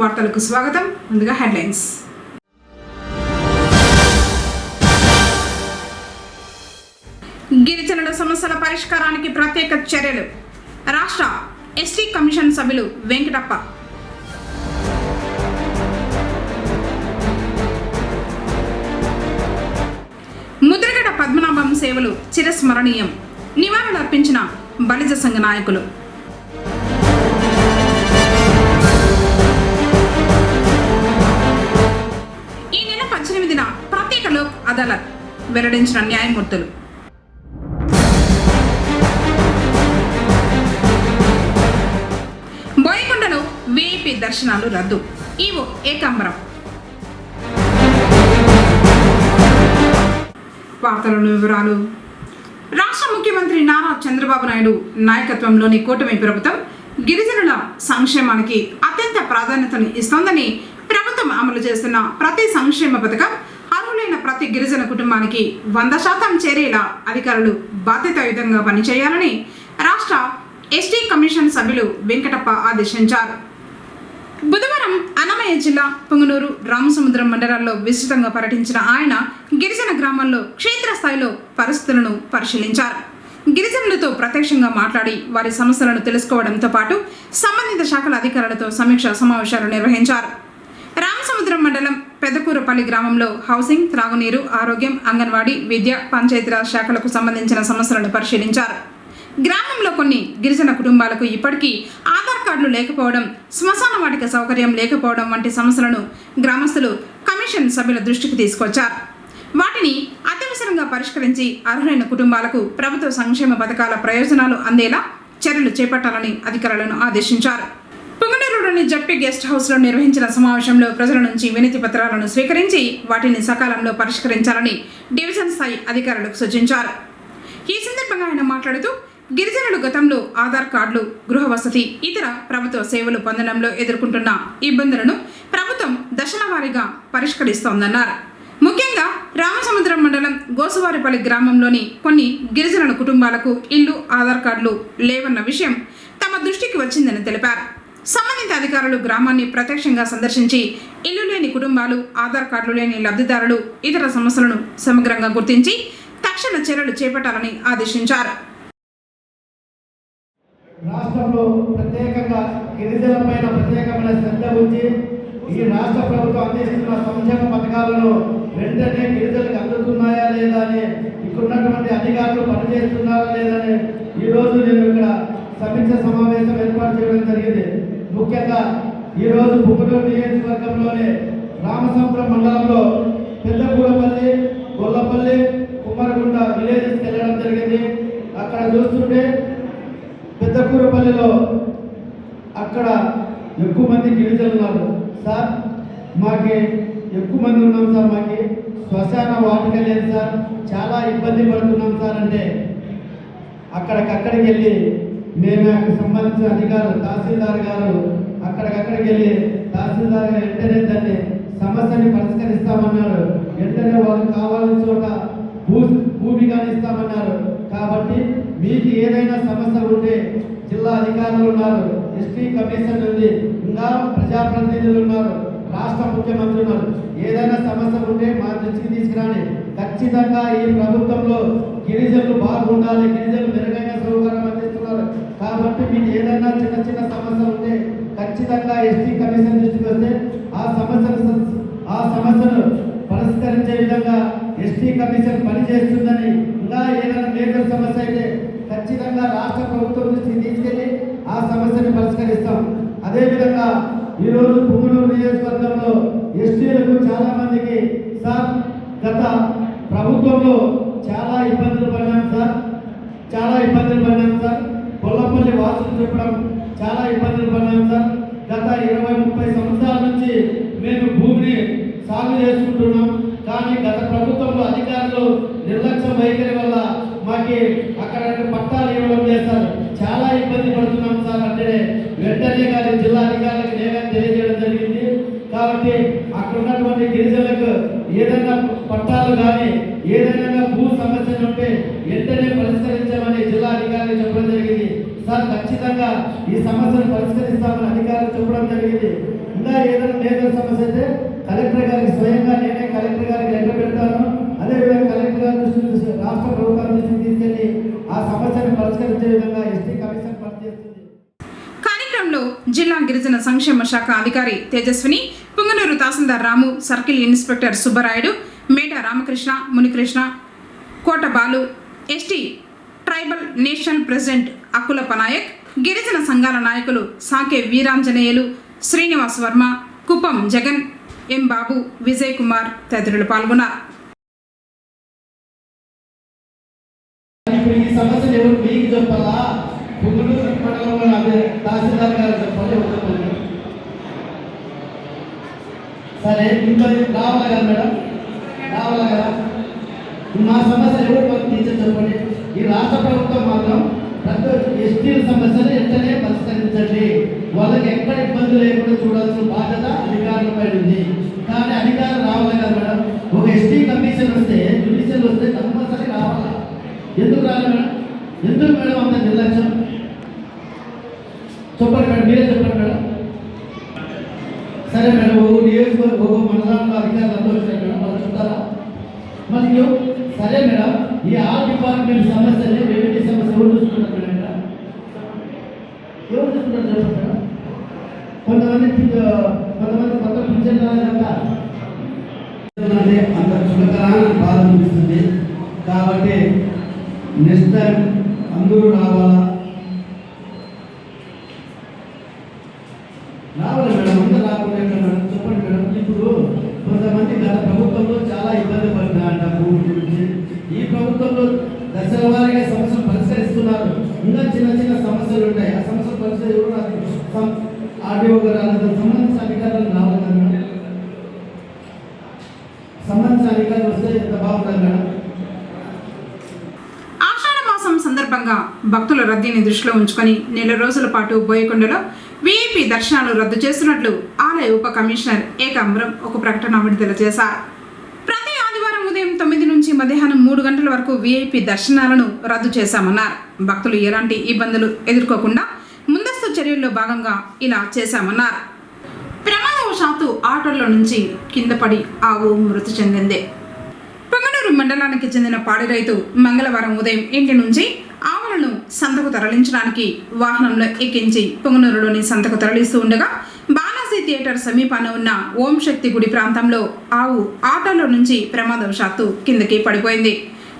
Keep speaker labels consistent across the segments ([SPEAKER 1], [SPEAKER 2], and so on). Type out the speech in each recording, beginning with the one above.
[SPEAKER 1] వార్తలకు స్వాగతం. ముందుగా హెడ్లైన్స్. గిరిజనుల సమస్యల పరిష్కారానికి ప్రత్యేక చర్యలు. రాష్ట్ర ఎస్టీ కమిషన్ సభ్యులు వెంకటప్ప. ముద్రగడ పద్మనాభం సేవలు చిరస్మరణీయం. నివాళులర్పించిన బలిజ సంఘ నాయకులు. ఈ నెల 18న ప్రత్యేక లోక్ అదాలత్ వెల్లడించిన న్యాయమూర్తులు. బోయకొండలో విఐపి దర్శనాలు రద్దు. ఈవో ఏకాంబరం. వార్తలను వివరాలు. రాష్ట్ర ముఖ్యమంత్రి నారా చంద్రబాబు నాయుడు నాయకత్వంలోని కూటమి ప్రభుత్వం గిరిజనుల సంక్షేమానికి అత్యంత ప్రాధాన్యతను ఇస్తోందని, ప్రభుత్వం అమలు చేస్తున్న ప్రతి సంక్షేమ పథకం అర్హులైన ప్రతి గిరిజన కుటుంబానికి 100% చేరేలా అధికారులు బాధ్యతాయుతంగా పనిచేయాలని రాష్ట్ర ఎస్టీ కమిషన్ సభ్యులు వెంకటప్ప ఆదేశించారు. బుధవారం అన్నమయ్య జిల్లా పొంగనూరు, రామసముద్రం మండలాల్లో విస్తృతంగా పర్యటించిన ఆయన గిరిజన గ్రామాల్లో క్షేత్రస్థాయిలో పరిస్థితులను పరిశీలించారు. గిరిజనులతో ప్రత్యక్షంగా మాట్లాడి వారి సమస్యలను తెలుసుకోవడంతో పాటు సంబంధిత శాఖల అధికారులతో సమీక్షా సమావేశాలు నిర్వహించారు. రామసముద్రం మండలం పెద్దకూరపల్లి గ్రామంలో హౌసింగ్, త్రాగునీరు, ఆరోగ్యం, అంగన్వాడీ, విద్య, పంచాయతీరాజ్ శాఖలకు సంబంధించిన సమస్యలను పరిశీలించారు. గ్రామంలో కొన్ని గిరిజన కుటుంబాలకు ఇప్పటికీ ఆధార్ కార్డులు లేకపోవడం, శ్మశాన వాటిక సౌకర్యం లేకపోవడం వంటి సమస్యలను గ్రామస్తులు కమిషన్ సభ్యుల దృష్టికి తీసుకొచ్చారు. వాటిని అత్యవసరంగా పరిష్కరించి అర్హులైన కుటుంబాలకు ప్రభుత్వ సంక్షేమ పథకాల ప్రయోజనాలు అందేలా చర్యలు చేపట్టాలని అధికారులను ఆదేశించారు. పొంగనూరులోని జడ్పీ గెస్ట్ హౌస్లో నిర్వహించిన సమావేశంలో ప్రజల నుంచి వినతి పత్రాలను స్వీకరించి వాటిని సకాలంలో పరిష్కరించాలని డివిజన్ స్థాయి అధికారులకు సూచించారు. ఈ సందర్భంగా ఆయన మాట్లాడుతూ, గిరిజనులు గతంలో ఆధార్ కార్డులు, గృహ వసతి, ఇతర ప్రభుత్వ సేవలు పొందడంలో ఎదుర్కొంటున్న ఇబ్బందులను ప్రభుత్వం దశల వారీగా పరిష్కరిస్తోందన్నారు. ముఖ్యంగా రామసముద్రం మండలం గోసువారిపల్లి గ్రామంలోని కొన్ని గిరిజనుల కుటుంబాలకు ఇల్లు, ఆధార్ కార్డులు లేవన్న విషయం తమ దృష్టికి వచ్చిందని తెలిపారు. సంబంధిత అధికారులు గ్రామాన్ని ప్రత్యక్షంగా సందర్శించి ఇల్లు లేని కుటుంబాలు, ఆధార్ కార్డులు లేని లబ్ధిదారులు, ఇతర సమస్యలను సమగ్రంగా గుర్తించి తక్షణ చర్యలు చేపట్టాలని ఆదేశించారు.
[SPEAKER 2] రాష్ట్రంలో ప్రత్యేకంగా గిరిజనులపైన ప్రత్యేకమైన శ్రద్ధ ఉంచి ఈ రాష్ట్ర ప్రభుత్వం అందిస్తున్న సంక్షేమ పథకాలను వెంటనే గిరిజనులకు అందుతున్నాయా లేదా అని, ఇక్కడున్నటువంటి అధికారులు పనిచేస్తున్నారా లేదని ఈరోజు నేను ఇక్కడ సమీక్ష సమావేశం ఏర్పాటు చేయడం జరిగింది. ముఖ్యంగా ఈరోజు పొంగనూరు నియోజకవర్గంలోని రామసముద్రం మండలంలో పెద్దకూరపల్లి, గొల్లపల్లి, కుమ్మరగుంట విలేజెస్కి వెళ్ళడం జరిగింది. అక్కడ చూస్తుంటే పెద్దకూరపల్లిలో అక్కడ ఎక్కువ మంది గిరిజనులు ఉన్నారు. సార్ మాకి ఎక్కువ మంది ఉన్నాం సార్, మాకి శ్మశాన వాటిక లేదు సార్, చాలా ఇబ్బంది పడుతున్నాం సార్ అంటే అక్కడికి వెళ్ళి మేము అక్కడికి సంబంధించిన అధికారులు తహసీల్దార్ గారు అక్కడికి వెళ్ళి తహసీల్దార్ గారు వెంటనే దాన్ని సమస్యని పరిష్కరిస్తామన్నారు. వెంటనే వాళ్ళకి కావాల్సిన చోట భూమి కానీ ఇస్తామన్నారు. కాబట్టి మీకు ఏదైనా సమస్య ఉంటే జిల్లా అధికారులు ఉన్నారు, ఎస్టీ కమిషన్ ఉంది, ఇంకా ప్రజాప్రతినిధులు ఉన్నారు, రాష్ట్ర ముఖ్యమంత్రి ఉన్నారు. ఏదైనా సమస్య ఉంటే మా దృష్టికి తీసుకురాని. ఖచ్చితంగా ఈ ప్రభుత్వంలో గిరిజనులు బాగుండాలి, గిరిజనులు మెరుగైన సౌకర్యం అందిస్తున్నారు. కాబట్టి మీకు ఏదైనా చిన్న సమస్య ఉంటే ఖచ్చితంగా ఎస్టీ కమిషన్ దృష్టికి వస్తే ఆ సమస్యను పరిష్కరించే విధంగా ఎస్టీ కమిషన్ పనిచేస్తుందని, ఇంకా ఏదైనా మేజర్ సమస్య అయితే ఖచ్చితంగా రాష్ట్ర ప్రభుత్వం దృష్టికి తీసుకెళ్లి ఆ సమస్యను పరిష్కరిస్తాం. అదేవిధంగా ఈరోజు పొంగనూరు నియోజకవర్గంలో ఎస్టీలకు చాలా మందికి సార్ గత ప్రభుత్వంలో చాలా ఇబ్బందులు పడినాం సార్. కొల్లపల్లి వాసులు చెప్పడం చాలా ఇబ్బందులు పడినాం సార్. గత 20-30 సంవత్సరాల నుంచి మేము భూమిని సాగు చేసుకుంటున్నాం. కానీ గత ప్రభుత్వంలో అధికారులు నిర్లక్ష్యం వైఖరి వల్ల మాకి అక్కడ పట్టాలు ఇవ్వడం చేస్తారు. చాలా ఇబ్బంది పడుతున్నాం సార్ అంటే వెంటనే కానీ జిల్లా అధికారులకు నేను తెలియజేయడం జరిగింది. కాబట్టి అక్కడ ఉన్నటువంటి గిరిజనులకు ఏదైనా పట్టాలు కానీ ఏదైనా భూ సమస్యలు ఉంటే వెంటనే పరిష్కరించామని జిల్లా అధికారులు చెప్పడం జరిగింది. సార్ ఖచ్చితంగా ఈ సమస్యను పరిష్కరిస్తామని అధికారులు చెప్పడం జరిగింది. ఇంకా ఏదైనా మేజర్ సమస్య అయితే కలెక్టర్ గారికి స్వయంగా నేనే కలెక్టర్ గారికి లెటర్ పెడతాను. అదేవిధంగా కలెక్టర్ గారి దృష్టికి రాష్ట్ర ప్రభుత్వం దృష్టికి తీసుకెళ్లి ఆ సమస్యను పరిష్కరించే విధంగా ఎస్టీ కమిషన్ పనిచేస్తుంది.
[SPEAKER 1] కార్యక్రమంలో జిల్లా గిరిజన సంక్షేమ శాఖ అధికారి Tejaswini, Punganur tahsildar Ramu, circle inspector Subbarayudu, Meda Ramakrishna, Munikrishna, Kota Balu, ST tribal national president Akulappa Nayak, గిరిజన సంఘాల నాయకులు సాకే వీరాంజనేయులు, శ్రీనివాస్ వర్మ, కుప్పం జగన్, ఎం బాబు, విజయ్ కుమార్ తదితరులు పాల్గొన్నారు.
[SPEAKER 2] ఇప్పుడు ఈ సమస్యలు ఎవరు మీకు చెప్పాలా? పుంగనూరు మండలంలో అదే తహసీల్దార్ గారు చెప్పాలి. సరే, ఇంకా రావాలా కదా మేడం? రావాలా కదా? మా సమస్యలు ఎవరు మాకు తీర్చే చెప్పండి. ఈ రాష్ట్ర ప్రభుత్వం మాత్రం ప్రతి ఎస్టీల సమస్యలు వెంటనే పరిష్కరించండి. వాళ్ళకి ఎక్కడ ఇబ్బంది లేకుండా చూడాల్సిన బాధ్యత అధికారులపై ఉంది. కానీ అధికారులు రావాలి కదా మేడం? ఒక ఎస్టీ కమిషన్ వస్తే, జ్యుడిషియల్ వస్తే కంపల్సరీ రావాలా? ఎందుకు రాలి మేడం? ఎందుకు మేడం అంత నిర్లక్ష్యం? చెప్పండి మేడం, మీరే చెప్పండి మేడం. సరే మేడం, ఓ నియోజకవర్గం ఒక మండలంలో అధికారులు అందరూ వచ్చారు మేడం, వాళ్ళు చెప్తారా? మరియు సరే మేడం, ఈ ఆల్ డిపార్ట్మెంట్ సమస్యలు రెవెన్యూ సమస్య ఎవరు చూసుకుంటారు మేడం? ఎవరు చూసుకుంటారు చెప్పండి మేడం? కొంతమంది కొత్త పింఛన్ రాలేదంట, అంత చులకరాని బాధ అనిపిస్తుంది. కాబట్టి నెక్స్ట్ టైం అందరూ రావాలా? రావాలి మేడం, అందరూ రాకుండా మేడం చెప్పండి మేడం. ఇప్పుడు కొంతమంది గత ప్రభుత్వంలో చాలా ఇబ్బంది పడుతున్నారంట భూమి గురించి. ఈ ప్రభుత్వంలో దశల వారీగా సమస్యలు పరిష్కరిస్తున్నారు. ఇంకా చిన్న చిన్న సమస్యలు ఉంటాయి. ఆ సమస్యలు పరిష్కరి ఎవరు ఆర్డీఓ గారు సంబంధించిన అధికారులు రావాలి కదా మేడం? సంబంధించిన అధికారులు వస్తే ఎంత బాగుంటుంది మేడం?
[SPEAKER 1] సందర్భంగా భక్తుల రద్దీని దృష్టిలో ఉంచుకొని నెల రోజుల పాటు బోయకొండలో వీఐపీ దర్శనాలు రద్దు చేస్తున్నట్లు ఆలయ ఉప కమిషనర్ ఏకాంబరం ఒక ప్రకటన విడుదల చేశారు. ప్రతి ఆదివారం ఉదయం 9 నుంచి మధ్యాహ్నం 3 గంటల వరకు వీఐపీ దర్శనాలను రద్దు చేశామన్నారు. భక్తులు ఎలాంటి ఇబ్బందులు ఎదుర్కోకుండా ముందస్తు చర్యల్లో భాగంగా ఇలా చేశామన్నారు. ప్రమాదవశాత్తు ఆటోలో నుంచి కింద పడి ఆవు మృతి చెందింది. పుంగనూరు మండలానికి చెందిన పాడి రైతు మంగళవారం ఉదయం ఇంటి నుంచి ఆవులను సంతకు తరలించడానికి వాహనంలో ఎక్కించి పుంగనూరులోని సంతకు తరలిస్తూ ఉండగా బాలాజీ థియేటర్ సమీపాన ఉన్న ఓం శక్తి గుడి ప్రాంతంలో ఆవు ఆటోలో నుంచి ప్రమాదవశాత్తు కిందకి పడిపోయింది.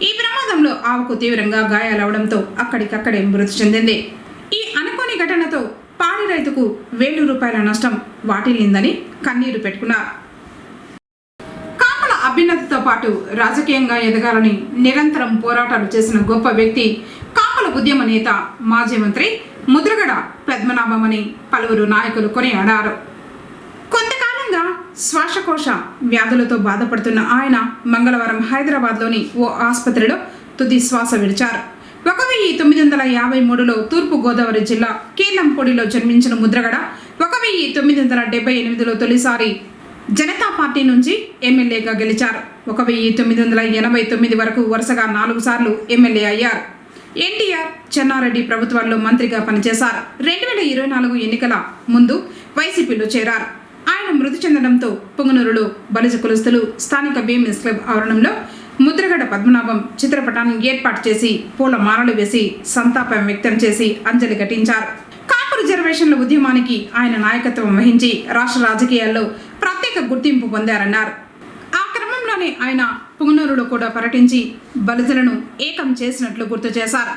[SPEAKER 1] ఈ ప్రమాదంలో ఆవుకు తీవ్రంగా గాయాలవడంతో అక్కడికక్కడే మృతి చెందింది. ఈ అనుకోని ఘటనతో పాడి రైతుకు 1000 రూపాయల నష్టం వాటిల్లిందని కన్నీరు పెట్టుకున్నారు. అభ్యున్నతితో పాటు రాజకీయంగా ఎదగాలని నిరంతరం పోరాటాలు చేసిన గొప్ప వ్యక్తి కాపుల ఉద్యమ నేత, మాజీ మంత్రి ముద్రగడ పద్మనాభమని పలువురు నాయకులు కొనియాడారు. కొంతకాలంగా శ్వాసకోశ వ్యాధులతో బాధపడుతున్న ఆయన మంగళవారం హైదరాబాద్లోని ఓ ఆసుపత్రిలో తుది శ్వాస విడిచారు. 1953లో తూర్పు గోదావరి జిల్లా కీర్లంపూడిలో జన్మించిన ముద్రగడ 1978లో తొలిసారి జనతా పార్టీ నుంచి ఎమ్మెల్యేగా గెలిచారు. 1989 వరకు వరుసగా 4 సార్లు ఎమ్మెల్యే అయ్యారు. ఎన్టీఆర్, చెన్నారెడ్డి ప్రభుత్వాల్లో మంత్రిగా పనిచేశారు. 2024 ఎన్నికల ముందు వైసీపీలో చేరారు. ఆయన మృతి చెందడంతో పుంగనూరులో బలిజ కులస్తులు స్థానిక భీమ్స్ క్లబ్ ఆవరణంలో ముద్రగడ పద్మనాభం చిత్రపటాన్ని ఏర్పాటు చేసి పూల మాలలు వేసి సంతాపం వ్యక్తం చేసి అంజలి ఘటించారు. కాపు రిజర్వేషన్ల ఉద్యమానికి ఆయన నాయకత్వం వహించి రాష్ట్ర రాజకీయాల్లో ప్రత్యేక గుర్తింపు పొందారన్నారు. ఆ క్రమంలోనే ఆయన పుంగనూరులో కూడా పర్యటించి బలిజలను ఏకం చేసినట్లు గుర్తు చేశారు.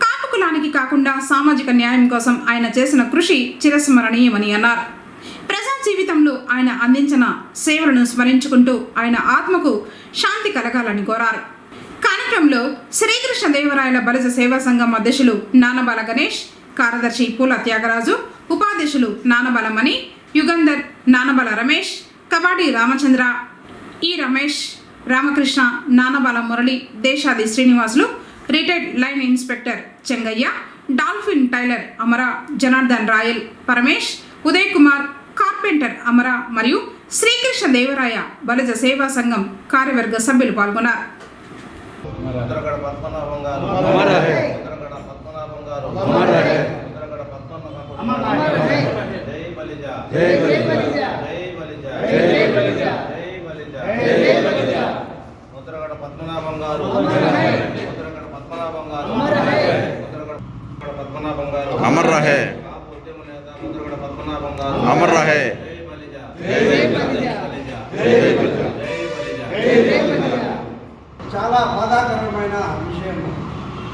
[SPEAKER 1] కాపు కులానికి కాకుండా సామాజిక న్యాయం కోసం ఆయన చేసిన కృషి చిరస్మరణీయమని అన్నారు. ప్రజా జీవితంలో ఆయన అందించిన సేవలను స్మరించుకుంటూ ఆయన ఆత్మకు శాంతి కలగాలని కోరారు. కార్యక్రమంలో శ్రీకృష్ణదేవరాయల బలిజ సేవా సంఘం అధ్యక్షులు నానబాల గణేష్, కార్యదర్శి పూల త్యాగరాజు, ఉపాధ్యక్షులు నానబాల మణి, Yugandhar, Nanabala Ramesh, Kabadi Ramachandra, E Ramesh, Ramakrishna, Nanabala Murali, Desadi Srinivasulu, retired line inspector Chengaiah, dolphin tailor Amara, Janardhan Rayal, Paramesh, Uday Kumar, carpenter Amara మరియు శ్రీకృష్ణదేవరాయ బలిజ సేవా సంఘం కార్యవర్గ సభ్యులు పాల్గొన్నారు.
[SPEAKER 3] జై బలిజ.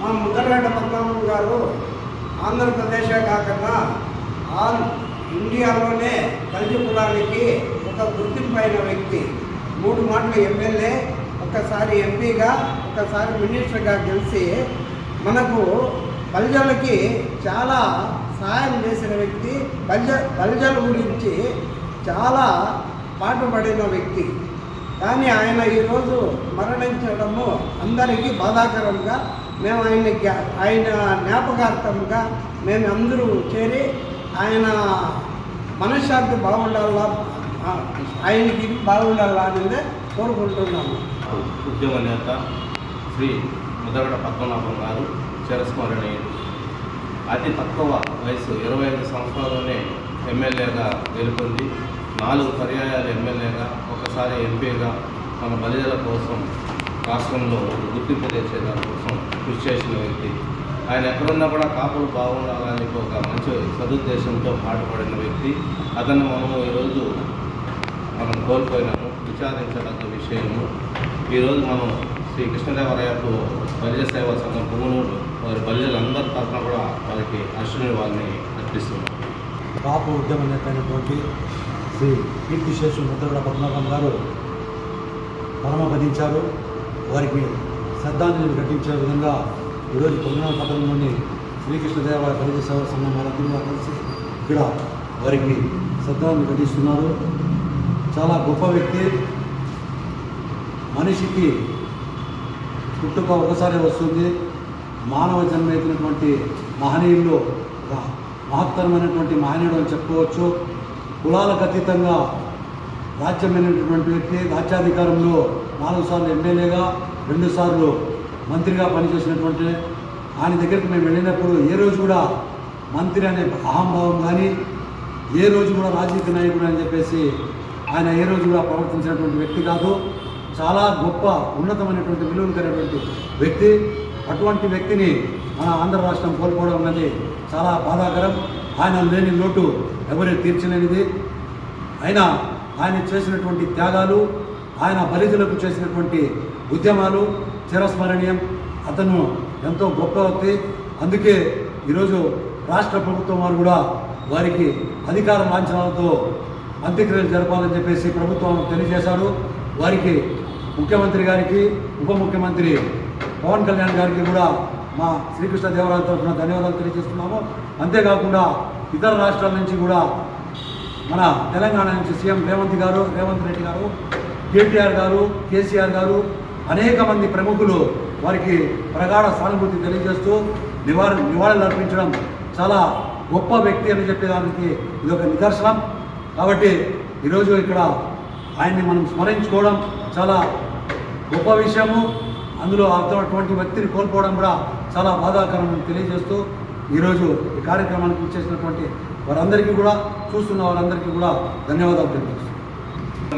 [SPEAKER 3] మా ముద్రగడ్డ పద్మనాభం గారు ఆంధ్రప్రదేశే కాకుండా ఆల్ ఇండియాలోనే బలిజ కులానికి ఒక గుర్తింపైన వ్యక్తి. 3 మాటలు ఎమ్మెల్యే, ఒకసారి ఎంపీగా, ఒకసారి మినిస్టర్గా గెలిచి మనకు బలిజలకి చాలా సహాయం చేసిన వ్యక్తి. బలిజల గురించి చాలా పాటుపడిన వ్యక్తి. కానీ ఆయన ఈరోజు మరణించడము అందరికీ బాధాకరంగా మేము ఆయన జ్ఞాపకార్థంగా మేము అందరూ చేరి ఆయన మనశ్శాంతి బాగుండాలా, ఆయనకి బాగుండాలా అనేది కోరుకుంటున్నాము.
[SPEAKER 4] ఉద్యమ నేత శ్రీ ముద్రగడ్డ పద్మనాభం గారు చిరస్మరణీయుడు. అతి తక్కువ వయసు 25 సంవత్సరాల్లోనే ఎమ్మెల్యేగా గెలుపొంది 4 పర్యాయాలు ఎమ్మెల్యేగా, ఒకసారి ఎంపీగా మన బలిజల కోసం రాష్ట్రంలో గుర్తింపు తెచ్చేదాని కోసం కృషి చేసిన వ్యక్తి. ఆయన ఎక్కడున్నా కూడా కాపులు బాగుండాలని ఒక మంచి సదుద్దేశంతో పాటుపడిన వ్యక్తి. అతన్ని మనము ఈరోజు కోల్పోయినాము. విచారించదగ్గ విషయము. ఈరోజు మనం శ్రీ కృష్ణదేవరాయపు బలిజ సేవా సంఘం పుంగనూరు వారి బలిజలందరి తరఫున కూడా వారికి అశ్విని వారిని అర్పిస్తున్నాం.
[SPEAKER 5] కాపు ఉద్యమ నేత అయినటువంటి శ్రీ కీర్తిశేషు ముద్రగడ్డ పద్మనాభం గారు పరమపదించారు. వారికి శ్రద్ధాంజలి ఘటించే విధంగా ఈరోజు పొంగనూరు పట్టణంలోని శ్రీకృష్ణదేవరాయ బలిజ సేవా సంఘం వారందరూ కలిసి ఇక్కడ వారికి శ్రద్ధాంజలి ఘటిస్తున్నారు. చాలా గొప్ప వ్యక్తి. మనిషికి పుట్టుక ఒకసారి వస్తుంది. మానవ జన్మ ఎత్తినటువంటి మహనీయుల్లో ఒక మహత్తరమైనటువంటి మహనీయుడు అని చెప్పుకోవచ్చు. కులాలకు అతీతంగా రాజ్యమైనటువంటి వ్యక్తి. రాజ్యాధికారంలో 4 సార్లు ఎమ్మెల్యేగా, 2 సార్లు మంత్రిగా పనిచేసినటువంటి ఆయన దగ్గరికి మేము వెళ్ళినప్పుడు ఏ రోజు కూడా మంత్రి అనే అహంభావం కానీ, ఏ రోజు కూడా రాజకీయ నాయకుడు అని చెప్పేసి ఆయన ఏ రోజు కూడా ప్రవర్తించినటువంటి వ్యక్తి కాదు. చాలా గొప్ప ఉన్నతమైనటువంటి విలువలు కలిగినటువంటి వ్యక్తి. అటువంటి వ్యక్తిని మన ఆంధ్ర రాష్ట్రం కోల్పోవడం అనేది చాలా బాధాకరం. ఆయన లేని లోటు ఎవరు తీర్చలేనిది. అయినా ఆయన చేసినటువంటి త్యాగాలు, ఆయన బలిజలకు చేసినటువంటి ఉద్యమాలు చిరస్మరణీయం. అతను ఎంతో గొప్ప వ్యక్తి. అందుకే ఈరోజు రాష్ట్ర ప్రభుత్వం వారు కూడా వారికి అధికార లాంఛనాలతో అంత్యక్రియలు జరపాలని చెప్పేసి ప్రభుత్వం తెలియజేశారు. వారికి ముఖ్యమంత్రి గారికి, ఉప ముఖ్యమంత్రి పవన్ కళ్యాణ్ గారికి కూడా మా శ్రీకృష్ణదేవరాయ తరఫున ధన్యవాదాలు తెలియజేస్తున్నాము. అంతేకాకుండా ఇతర రాష్ట్రాల నుంచి కూడా మన తెలంగాణ నుంచి సీఎం రేవంత్ రెడ్డి గారు, కేటీఆర్ గారు, కేసీఆర్ గారు, అనేక మంది ప్రముఖులు వారికి ప్రగాఢ సానుభూతి తెలియజేస్తూ నివాళులు అర్పించడం చాలా గొప్ప వ్యక్తి అని చెప్పేదానికి ఇది ఒక నిదర్శనం. కాబట్టి ఈరోజు ఇక్కడ ఆయన్ని మనం స్మరించుకోవడం చాలా గొప్ప విషయము. అందులో అటువంటి వ్యక్తిని కోల్పోవడం కూడా చాలా బాధాకరం అని తెలియజేస్తూ ఈరోజు ఈ కార్యక్రమానికి ఇచ్చేసినటువంటి వారందరికీ కూడా, చూస్తున్న వారందరికీ కూడా ధన్యవాదాలు తెలియజేస్తున్నాను.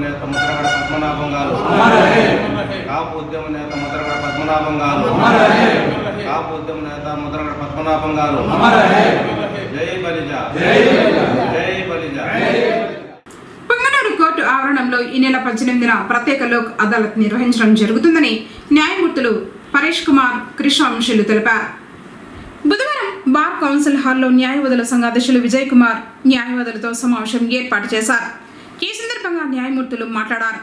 [SPEAKER 4] నేత ముద్రగడ్డ పద్మనాభం గారు, కాపు ఉద్యమ నేత ముద్రగడ్డ పద్మనాభం గారు, కాపు ఉద్యమ నేత ముద్రగడ్డ పద్మనాభం గారు. జై బలిజ, జై బలిజ.
[SPEAKER 1] పుంగనూరు కోర్టు ఆవరణంలో ఈ నెల 18న ప్రత్యేక లోక్ అదాలత్ నిర్వహించడం జరుగుతుందని న్యాయమూర్తులు పరేష్ కుమార్, కృష్ణవంశీలు తెలిపారు. బుధవారం బార్ కౌన్సిల్ హాల్లో న్యాయవాదుల సంఘ అధ్యక్షులు విజయ్ కుమార్ న్యాయవాదులతో సమావేశం ఏర్పాటు చేశారు. ఈ సందర్భంగా న్యాయమూర్తులు మాట్లాడారు.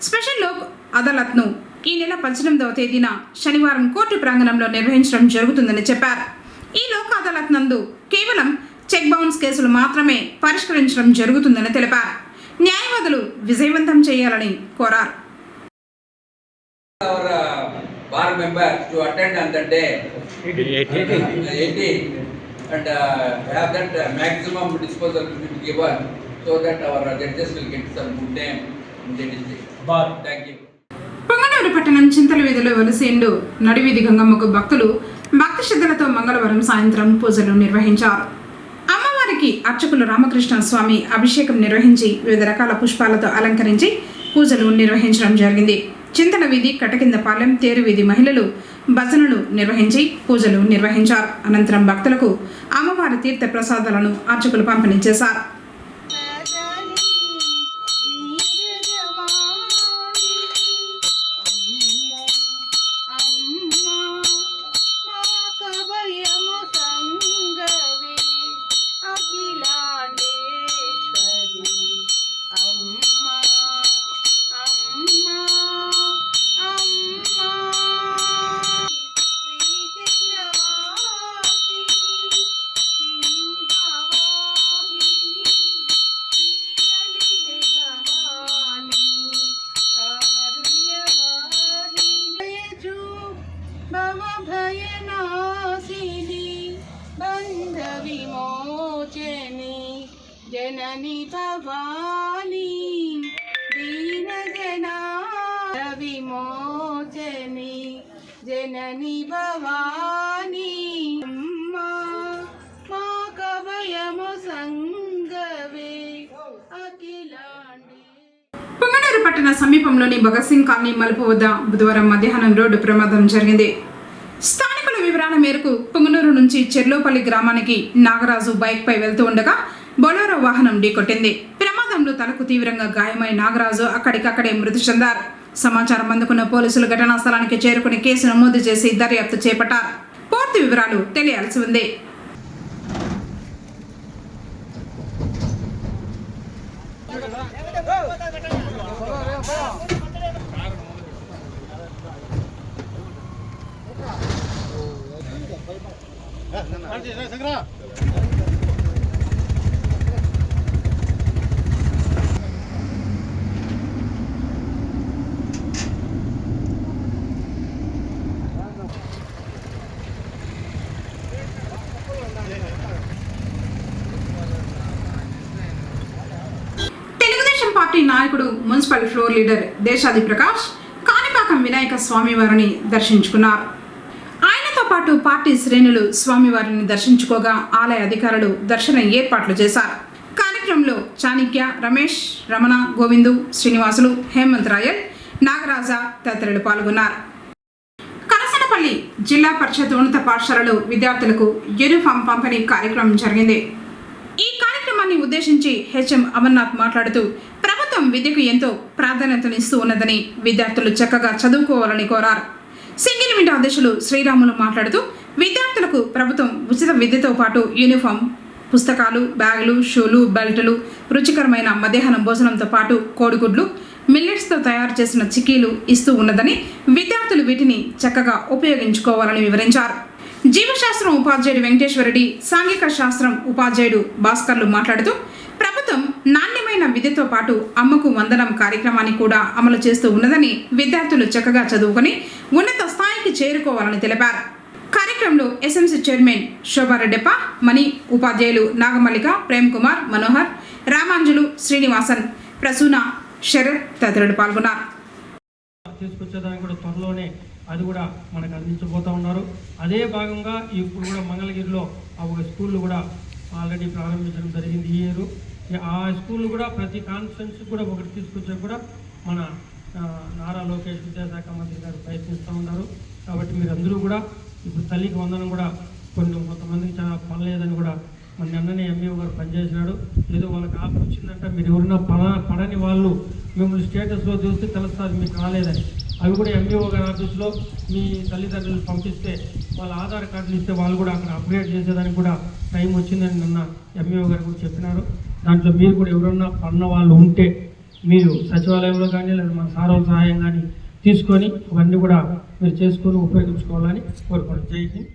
[SPEAKER 1] స్పెషల్ లోక్ అదాలత్ను ఈ నెల 18వ తేదీన శనివారం కోర్టు ప్రాంగణంలో నిర్వహించడం జరుగుతుందని చెప్పారు. ఈ లోక్ అదాలత్ నందు కేవలం చెక్ బౌన్స్ కేసులు మాత్రమే పరిష్కరించడం జరుగుతుందని తెలిపారు. న్యాయవాదులు విజయవంతం చేయాలని కోరారు.
[SPEAKER 6] Bar member to attend on that day 18 and have that maximum disposal to be given so that our judges will get some good name in the district. Thank you.
[SPEAKER 1] Punganur పట్టణం చింతల వీధిలో వెలసేండు నడివీధి గంగమ్మకు భక్తులు భక్తి శ్రద్ధలతో మంగళవారం సాయంత్రం పూజలు నిర్వహించారు. అమ్మవారికి అర్చకులు రామకృష్ణ స్వామి అభిషేకం నిర్వహించి వివిధ రకాల పుష్పాలతో అలంకరించి పూజలు నిర్వహించడం జరిగింది. చింతల వీధి, కటకిందపాలెం, తేరు వీధి మహిళలు భజనలు నిర్వహించి పూజలు నిర్వహించారు. అనంతరం భక్తులకు అమ్మవారి తీర్థ ప్రసాదాలను అర్చకులు పంపిణీ చేశారు.
[SPEAKER 7] भवभयनाशिनी बन्धविमोचनी जननी भवानी दीनजना विमोचनी जननी भवानी अम्मा मा कवयमु संगवे अखिलांडी.
[SPEAKER 1] పొంగనూరు పట్టణ సమీపంలోని భగత్ సింగ్ కాలనీ మలుపు వద్ద బుధవారం మధ్యాహ్నం రోడ్డు ప్రమాదం జరిగింది. స్థానికుల వివరాల మేరకు పొంగనూరు నుంచి చెర్లోపల్లి గ్రామానికి నాగరాజు బైక్పై వెళ్తూ ఉండగా బొలెరో వాహనం ఢీకొట్టింది. ప్రమాదంలో తలకు తీవ్రంగా గాయమై నాగరాజు అక్కడికక్కడే మృతి చెందారు. సమాచారం అందుకున్న పోలీసులు ఘటనా స్థలానికి చేరుకుని కేసు నమోదు చేసి దర్యాప్తు చేపట్టారు. పూర్తి వివరాలు తెలియాల్సి ఉంది. తెలుగుదేశం పార్టీ నాయకుడు municipal floor leader Desadi Prakash Kanipakam Vinayaka స్వామివారిని దర్శించుకున్నారు. ఆయనతో పాటు పార్టీ శ్రేణులు స్వామివారిని దర్శించుకోగా ఆలయ అధికారులు దర్శన ఏర్పాట్లు చేశారు. కార్యక్రమంలో చాణిక్య, రమేష్, రమణ, గోవిందు, శ్రీనివాసులు, హేమంత్ రాయల్, నాగరాజ తదితరులు పాల్గొన్నారు. కరసనపల్లి జిల్లా పరిషత్ ఉన్నత పాఠశాలలో విద్యార్థులకు యూనిఫామ్ పంపిణీ కార్యక్రమం జరిగింది. ఈ కార్యక్రమాన్ని ఉద్దేశించి హెచ్ఎం అమర్నాథ్ మాట్లాడుతూ ప్రభుత్వం విద్యకు ఎంతో ప్రాధాన్యతనిస్తూ ఉన్నదని, విద్యార్థులు చక్కగా చదువుకోవాలని కోరారు. సింగిల్ విండో అధ్యక్షులు శ్రీరాములు మాట్లాడుతూ విద్యార్థులకు ప్రభుత్వం ఉచిత విద్యతో పాటు యూనిఫామ్, పుస్తకాలు, బ్యాగులు, షూలు, బెల్టులు, రుచికరమైన మధ్యాహ్నం భోజనంతో పాటు కోడిగుడ్లు, మిల్లెట్స్తో తయారు చేసిన చిక్కీలు ఇస్తూ ఉన్నదని, విద్యార్థులు వీటిని చక్కగా ఉపయోగించుకోవాలని వివరించారు. జీవశాస్త్రం ఉపాధ్యాయుడు వెంకటేశ్వరరెడ్డి, సాంఘిక శాస్త్రం ఉపాధ్యాయుడు భాస్కర్లు మాట్లాడుతూ ప్రభుత్వం నాణ్యమైన విద్యతో పాటు అమ్మకు వందనం కార్యక్రమాన్ని కూడా అమలు చేస్తూ ఉన్నదని, విద్యార్థులు చక్కగా చదువుకొని ఉన్నత స్థాయికి చేరుకోవాలని తెలిపారు. కార్యక్రమంలో ఎస్ఎంసీ చైర్మన్ శోభారెడ్డప్ప, మణి, ఉపాధ్యాయులు నాగమల్లిక, ప్రేమ్ కుమార్, మనోహర్, రామాంజులు, శ్రీనివాసన్, ప్రసూన, శరత్ తదితరులు పాల్గొన్నారు.
[SPEAKER 8] తీసుకొచ్చేదానికి కూడా త్వరలోనే అది కూడా మనకు అందించబోతూ ఉన్నారు. అదే భాగంగా ఇప్పుడు కూడా మంగళగిరిలో ఒక స్కూళ్ళు కూడా ఆల్రెడీ ప్రారంభించడం జరిగింది ఈ ఇయర్. ఆ స్కూళ్ళు కూడా ప్రతి కాన్ఫరెన్స్ కూడా ఒకటి తీసుకొచ్చే కూడా మన నారా లోకేష్ విద్యాశాఖ మంత్రి గారు ప్రయత్నిస్తూ ఉన్నారు. కాబట్టి మీరందరూ కూడా ఇప్పుడు తల్లికి వందనం కూడా కొంతమందికి చాలా పడలేదని కూడా మన నిన్ననే ఎంఈఓ గారు పనిచేసినాడు. ఏదో వాళ్ళకి ఆపు వచ్చిందంటే మీరు ఎవరైనా పడని వాళ్ళు మిమ్మల్ని స్టేటస్లో చూస్తే తెలుస్తుంది మీకు రాలేదని. అవి కూడా ఎంఈఓ గారి ఆఫీస్లో మీ తల్లిదండ్రులు పంపిస్తే వాళ్ళ ఆధార్ కార్డులు ఇస్తే వాళ్ళు కూడా అక్కడ అప్డేట్ చేసేదానికి కూడా టైం వచ్చిందని నిన్న ఎంఈఓ గారు కూడా చెప్పినారు. దాంట్లో మీరు కూడా ఎవరన్నా పడిన వాళ్ళు ఉంటే మీరు సచివాలయంలో కానీ లేదా మన సారవ సహాయం కానీ తీసుకొని అవన్నీ కూడా మీరు చేసుకొని ఉపయోగించుకోవాలని కోరుకోండి. జై హింద్.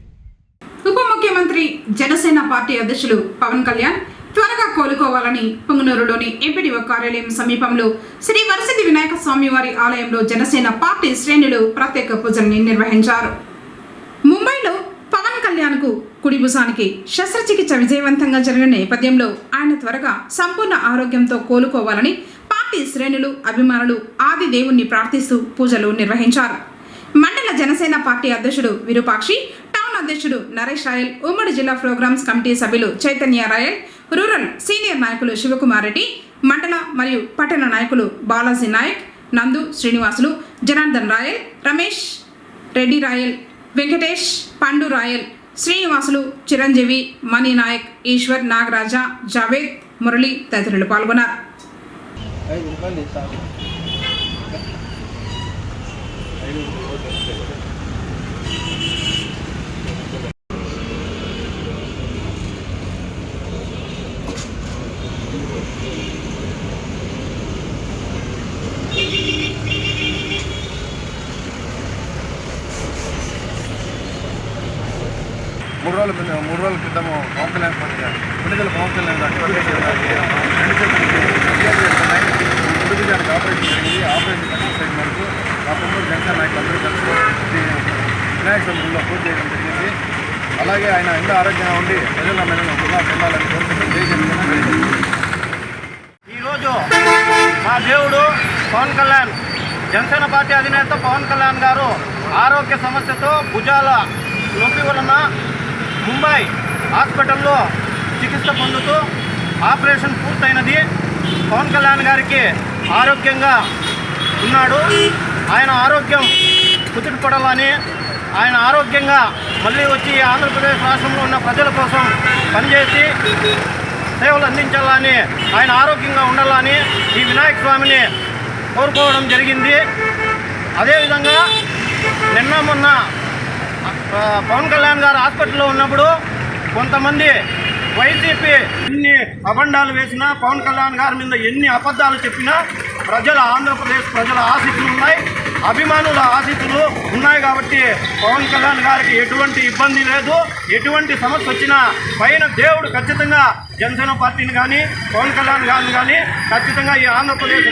[SPEAKER 1] ఉప ముఖ్యమంత్రి జనసేన పార్టీ అధ్యక్షులు పవన్ కళ్యాణ్ త్వరగా కోలుకోవాలని పొంగనూరులోని ఎంపీడీఓ కార్యాలయం సమీపంలో శ్రీ వరసిద్ధి వినాయక స్వామివారి ఆలయంలో జనసేన పార్టీ శ్రేణులు ప్రత్యేక పూజల్ని నిర్వహించారు. ముంబైలో పవన్ కళ్యాణ్కు కుడిభుజానికి శస్త్రచికిత్స విజయవంతంగా జరిగిన నేపథ్యంలో ఆయన త్వరగా సంపూర్ణ ఆరోగ్యంతో కోలుకోవాలని పార్టీ శ్రేణులు, అభిమానులు ఆది దేవుణ్ణి ప్రార్థిస్తూ పూజలు నిర్వహించారు. మండల జనసేన పార్టీ అధ్యక్షుడు విరూపాక్షి, టౌన్ అధ్యక్షుడు నరేష్ రాయల్, ఉమ్మడి జిల్లా ప్రోగ్రామ్స్ కమిటీ సభ్యులు చైతన్య రాయల్, రూరల్ సీనియర్ నాయకులు శివకుమార్ రెడ్డి, మండల మరియు పట్టణ నాయకులు బాలాజీ నాయక్, నందు, శ్రీనివాసులు, జనార్దన్ రాయల్, రమేష్ రెడ్డి రాయల్, వెంకటేష్, పండు రాయల్, శ్రీనివాసులు, చిరంజీవి, మణి నాయక్, ఈశ్వర్, నాగరాజ, జావేద్, మురళి తదితరులు పాల్గొన్నారు.
[SPEAKER 9] మూడు రోజుల క్రితము పవన్ కళ్యాణ్ విడుదల పవన్ కళ్యాణ్ ఆపరేషన్ జరిగింది. ఆపరేషన్ సక్సెస్ అయిన వరకు మా తమ్ముడు జనసేన నాయకులు అందరూ కలిసి వినాయక చవితిలో పూజ చేయడం జరిగింది. అలాగే ఆయన ఇంకా ఆరోగ్యంగా ఉండి ప్రజల మెడను కూడా పొందాలని కోరుకుంటూ
[SPEAKER 10] ఈరోజు మా దేవుడు పవన్ కళ్యాణ్, జనసేన పార్టీ అధినేత పవన్ కళ్యాణ్ గారు ఆరోగ్య సమస్యతో భుజాల నొప్పి వలన ముంబై హాస్పిటల్లో చికిత్స పొందుతూ ఆపరేషన్ పూర్తయినది. పవన్ కళ్యాణ్ గారికి ఆరోగ్యంగా ఉన్నాడు. ఆయన ఆరోగ్యం కుదుటపడాలని, ఆయన ఆరోగ్యంగా మళ్ళీ వచ్చి ఆంధ్రప్రదేశ్ రాష్ట్రంలో ఉన్న ప్రజల కోసం పనిచేసి సేవలు అందించాలని, ఆయన ఆరోగ్యంగా ఉండాలని ఈ వినాయక స్వామిని కోరుకోవడం జరిగింది. అదేవిధంగా నిన్న మొన్న పవన్ కళ్యాణ్ గారు హాస్పిటల్లో ఉన్నప్పుడు కొంతమంది వైసీపీ ఎన్ని అబండాలు వేసినా, పవన్ కళ్యాణ్ గారి మీద ఎన్ని అబద్ధాలు చెప్పినా ఆంధ్రప్రదేశ్ ప్రజల ఆశీస్సులు ఉన్నాయి, అభిమానుల ఆశీస్సులు ఉన్నాయి. కాబట్టి పవన్ కళ్యాణ్ గారికి ఎటువంటి ఇబ్బంది లేదు. ఎటువంటి సమస్య వచ్చినా పైన దేవుడు ఖచ్చితంగా జనసేన పార్టీని కానీ పవన్ కళ్యాణ్ గారిని కానీ ఖచ్చితంగా ఈ ఆంధ్రప్రదేశ్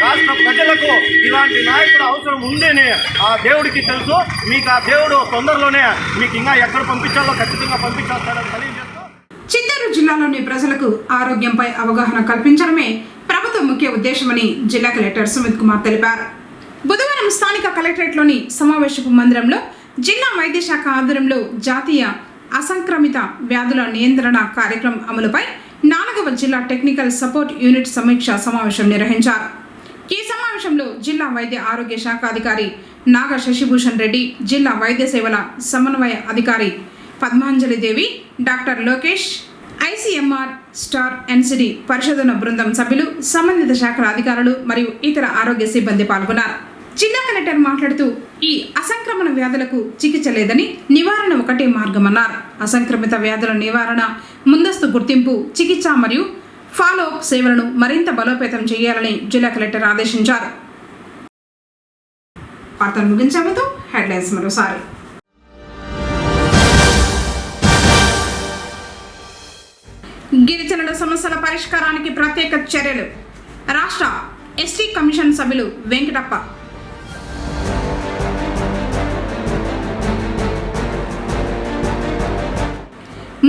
[SPEAKER 10] రాష్ట్ర ప్రజలకు ఇలాంటి నాయకుడు అవసరం ఉందని ఆ దేవుడికి తెలుసు. మీకు ఆ దేవుడు తొందరలోనే మీకు ఇంకా ఎక్కడ పంపించాలో ఖచ్చితంగా పంపించేస్తాడని తెలియజేస్తూ,
[SPEAKER 1] చిత్తూరు జిల్లాలోని ప్రజలకు ఆరోగ్యంపై అవగాహన కల్పించడమే ప్రభుత్వ ముఖ్య ఉద్దేశమని జిల్లా కలెక్టర్ సుమిత్ కుమార్ తెలిపారు. బుధవారం స్థానిక కలెక్టరేట్లోని సమావేశపు మందిరంలో జిల్లా వైద్య శాఖ ఆధ్వర్యంలో జాతీయ అసంక్రమిత వ్యాధుల నియంత్రణ కార్యక్రమం అమలుపై 4వ జిల్లా టెక్నికల్ సపోర్ట్ యూనిట్ సమీక్ష సమావేశం నిర్వహించారు. ఈ సమావేశంలో జిల్లా వైద్య ఆరోగ్య శాఖ అధికారి నాగ శశిభూషణ్ రెడ్డి, జిల్లా వైద్య సేవల సమన్వయ అధికారి Padmanjali Devi, doctor Lokesh, ICMR star NCD పరిశోధన బృందం సభ్యులు, సంబంధిత శాఖల అధికారులు మరియు ఇతర ఆరోగ్య సిబ్బంది పాల్గొన్నారు. జిల్లా కలెక్టర్ మాట్లాడుతూ ఈ అసంక్రమణ వ్యాధులకు చికిత్స లేదని, నివారణ ఒకటే మార్గమన్నారు. అసంక్రమిత వ్యాధుల నివారణ, ముందస్తు గుర్తింపు, చికిత్స మరియు ఫాలో అప్ సేవలను మరింత బలోపేతం చేయాలని జిల్లా కలెక్టర్ ఆదేశించారు. వార్తలు ముగించే ముందు హెడ్లైన్స్ మరోసారి. గిరిజనుల సమస్యల పరిష్కారానికి ప్రత్యేక చర్యలు, రాష్ట్ర ఎస్టీ కమిషన్ సభ్యులు వెంకటప్ప.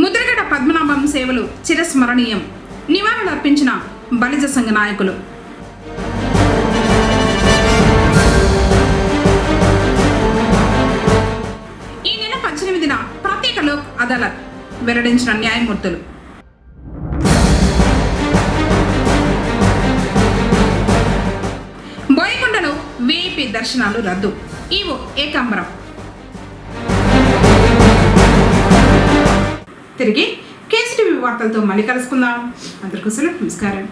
[SPEAKER 1] ముద్రగడ పద్మనాభం సేవలు చిరస్మరణీయం, నివాళులర్పించిన బలిజ సంఘ నాయకులు. ఈ నెల 18న ప్రత్యేక లోక్ అదాలత్ వెల్లడించిన న్యాయమూర్తులు. బోయకొండలో వీఐపీ దర్శనాలు రద్దు, ఈవో ఏకాంబరం. తిరిగి కేసీటీవీ వార్తలతో మళ్ళీ కలుసుకుందాం. అందరికీ నమస్కారం.